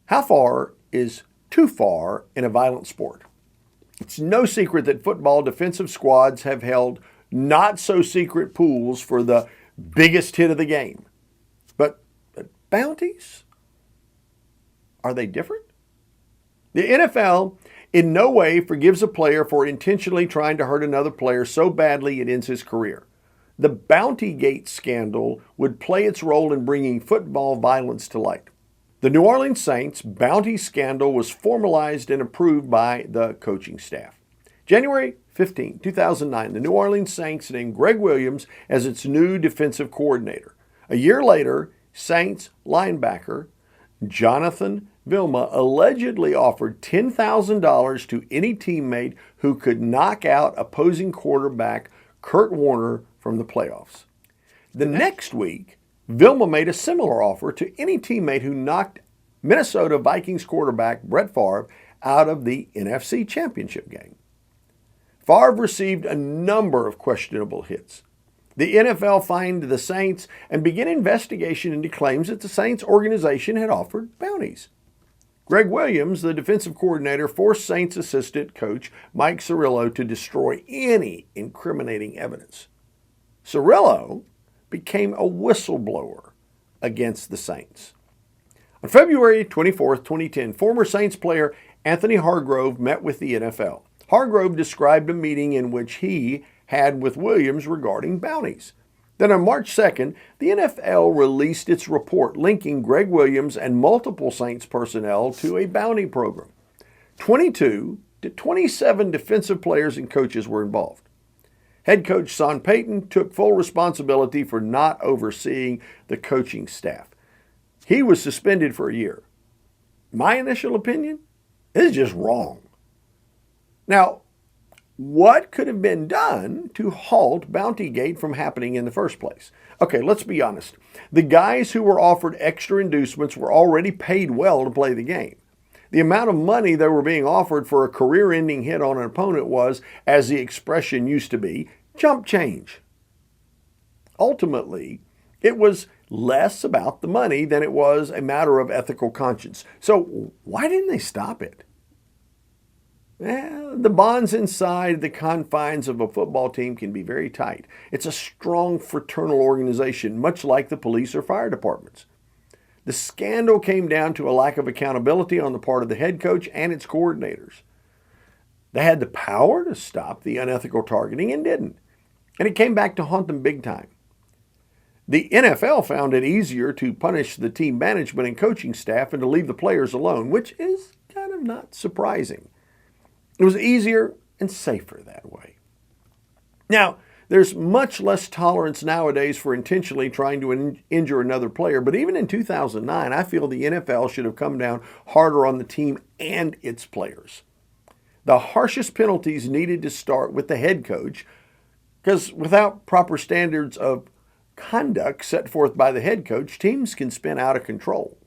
How far is too far in a violent sport? It's no secret that football defensive squads have held not-so-secret pools for the biggest hit of the game. But bounties? Are they different? The NFL in no way forgives a player for intentionally trying to hurt another player so badly it ends his career. The Bountygate scandal would play its role in bringing football violence to light. The New Orleans Saints bounty scandal was formalized and approved by the coaching staff. January 15, 2009, the New Orleans Saints named Greg Williams as its new defensive coordinator. A year later, Saints linebacker Jonathan Vilma allegedly offered $10,000 to any teammate who could knock out opposing quarterback Kurt Warner from the playoffs. The next week, Vilma made a similar offer to any teammate who knocked Minnesota Vikings quarterback Brett Favre out of the NFC Championship game. Favre received a number of questionable hits. The NFL fined the Saints and began an investigation into claims that the Saints organization had offered bounties. Greg Williams, the defensive coordinator, forced Saints assistant coach Mike Cirillo to destroy any incriminating evidence. Cirillo became a whistleblower against the Saints. On February 24, 2010, former Saints player Anthony Hargrove met with the NFL. Hargrove described a meeting in which he had with Williams regarding bounties. Then on March 2nd, the NFL released its report linking Greg Williams and multiple Saints personnel to a bounty program. 22 to 27 defensive players and coaches were involved. Head coach Sean Payton took full responsibility for not overseeing the coaching staff. He was suspended for a year. My initial opinion is just wrong. Now, what could have been done to halt Bountygate from happening in the first place? Okay, let's be honest. The guys who were offered extra inducements were already paid well to play the game. The amount of money they were being offered for a career-ending hit on an opponent was, as the expression used to be, chump change. Ultimately, it was less about the money than it was a matter of ethical conscience. So why didn't they stop it? Well, the bonds inside the confines of a football team can be very tight. It's a strong fraternal organization, much like the police or fire departments. The scandal came down to a lack of accountability on the part of the head coach and its coordinators. They had the power to stop the unethical targeting and didn't. And it came back to haunt them big time. The NFL found it easier to punish the team management and coaching staff and to leave the players alone, which is kind of not surprising. It was easier and safer that way. Now, there's much less tolerance nowadays for intentionally trying to injure another player, but even in 2009, I feel the NFL should have come down harder on the team and its players. The harshest penalties needed to start with the head coach, because without proper standards of conduct set forth by the head coach, teams can spin out of control.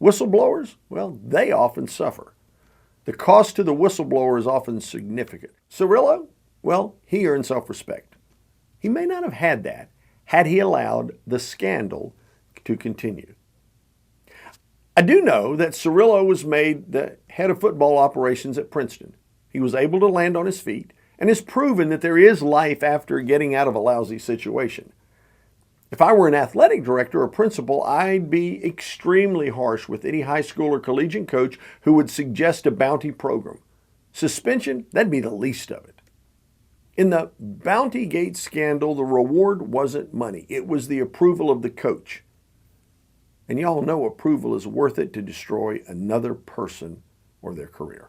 Whistleblowers, well, they often suffer. The cost to the whistleblower is often significant. Cirillo, well, he earned self-respect. He may not have had that had he allowed the scandal to continue. I do know that Cirillo was made the head of football operations at Princeton. He was able to land on his feet and has proven that there is life after getting out of a lousy situation. If I were an athletic director or principal, I'd be extremely harsh with any high school or collegiate coach who would suggest a bounty program. Suspension, that'd be the least of it. In the Bountygate scandal, the reward wasn't money. It was the approval of the coach. And y'all know approval is worth it to destroy another person or their career.